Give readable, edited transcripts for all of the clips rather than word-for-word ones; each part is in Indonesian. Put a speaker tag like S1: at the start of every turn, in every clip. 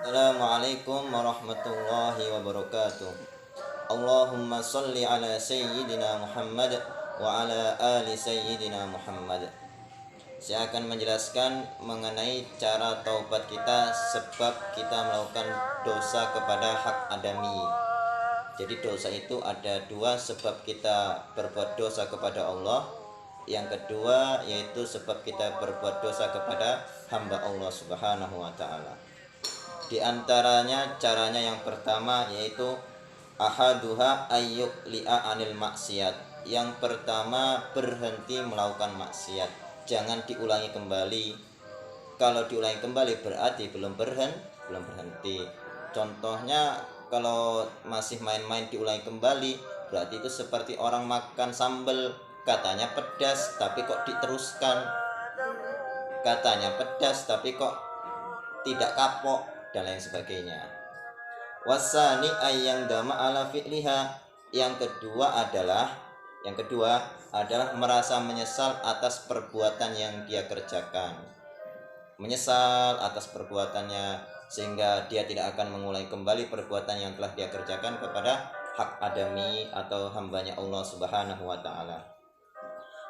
S1: Assalamualaikum warahmatullahi wabarakatuh. Allahumma salli ala sayyidina Muhammad wa ala ali sayyidina Muhammad. Saya akan menjelaskan mengenai cara taubat kita sebab kita melakukan dosa kepada hak adami. Jadi dosa itu ada dua, sebab kita berbuat dosa kepada Allah. Yang kedua yaitu sebab kita berbuat dosa kepada hamba Allah Subhanahu wa taala. Di antaranya caranya yang pertama yaitu ahaduha ayyuk li'a anil maksiat. Yang pertama, berhenti melakukan maksiat, jangan diulangi kembali. Kalau diulangi kembali berarti belum berhenti. Contohnya, kalau masih main-main diulangi kembali, berarti itu seperti orang makan sambal, katanya pedas tapi kok diteruskan, katanya pedas tapi kok tidak kapok, dan lain sebagainya. Wasani ayang dama ala fi'liha. Yang kedua adalah merasa menyesal atas perbuatan yang dia kerjakan. Menyesal atas perbuatannya sehingga dia tidak akan mengulangi kembali perbuatan yang telah dia kerjakan kepada hak adami atau hambanya Allah Subhanahu wa taala.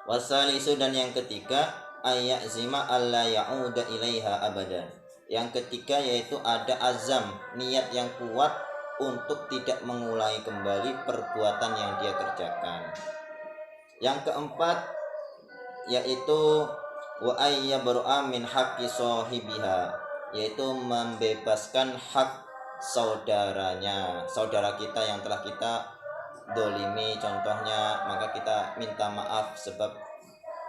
S1: Wasalisu, dan yang ketiga ayyazima alla ya'uda ilaiha abadan. Yang ketiga yaitu ada azam, niat yang kuat untuk tidak mengulangi kembali perbuatan yang dia kerjakan. Yang keempat yaitu wa ayyabra'a min haqqi sahibiha, yaitu membebaskan hak saudaranya, saudara kita yang telah kita dolimi contohnya, maka kita minta maaf sebab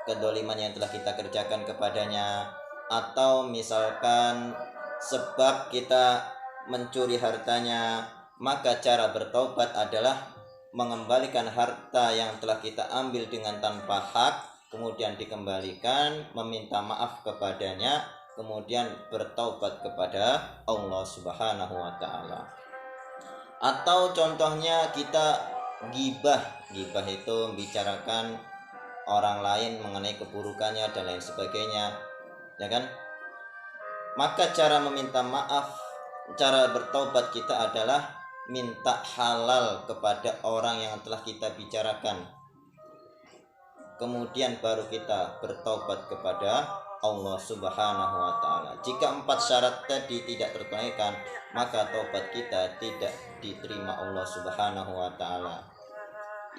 S1: kedoliman yang telah kita kerjakan kepadanya. Atau misalkan sebab kita mencuri hartanya, maka cara bertobat adalah mengembalikan harta yang telah kita ambil dengan tanpa hak, kemudian dikembalikan, meminta maaf kepadanya, kemudian bertaubat kepada Allah Subhanahu wa taala. Atau contohnya kita ghibah itu membicarakan orang lain mengenai keburukannya dan lain sebagainya, ya kan? Maka cara meminta maaf, cara bertaubat kita adalah minta halal kepada orang yang telah kita bicarakan, kemudian baru kita bertaubat kepada Allah Subhanahu wa taala. Jika 4 syarat tadi tidak tertunaikan, maka taubat kita tidak diterima Allah Subhanahu wa taala.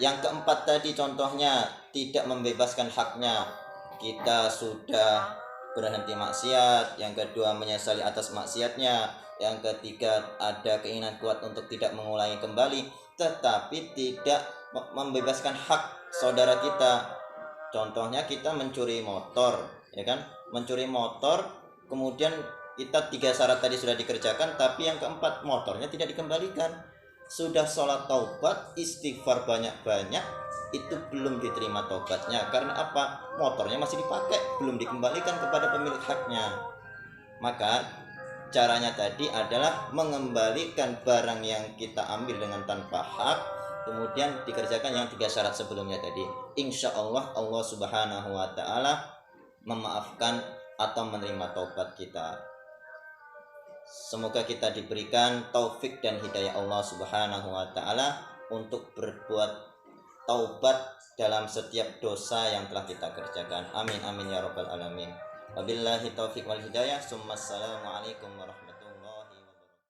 S1: Yang keempat tadi contohnya tidak membebaskan haknya, kita sudah berhenti maksiat. Yang kedua menyesali atas maksiatnya. Yang ketiga ada keinginan kuat untuk tidak mengulangi kembali, tetapi tidak membebaskan hak saudara kita. Contohnya kita mencuri motor, ya kan? Mencuri motor, kemudian kita 3 syarat tadi sudah dikerjakan, tapi yang keempat motornya tidak dikembalikan. Sudah sholat taubat, istighfar banyak-banyak, itu belum diterima taubatnya. Karena apa? Motornya masih dipakai, belum dikembalikan kepada pemilik haknya. Maka caranya tadi adalah mengembalikan barang yang kita ambil dengan tanpa hak, kemudian dikerjakan yang 3 syarat sebelumnya tadi. Insya Allah Allah Subhanahu wa ta'ala memaafkan atau menerima taubat kita. Semoga kita diberikan taufik dan hidayah Allah Subhanahu wa ta'ala untuk berbuat taubat dalam setiap dosa yang telah kita kerjakan. Amin amin ya rabbal alamin. Wabillahi taufik wal hidayah. Assalamualaikum warahmatullahi wabarakatuh.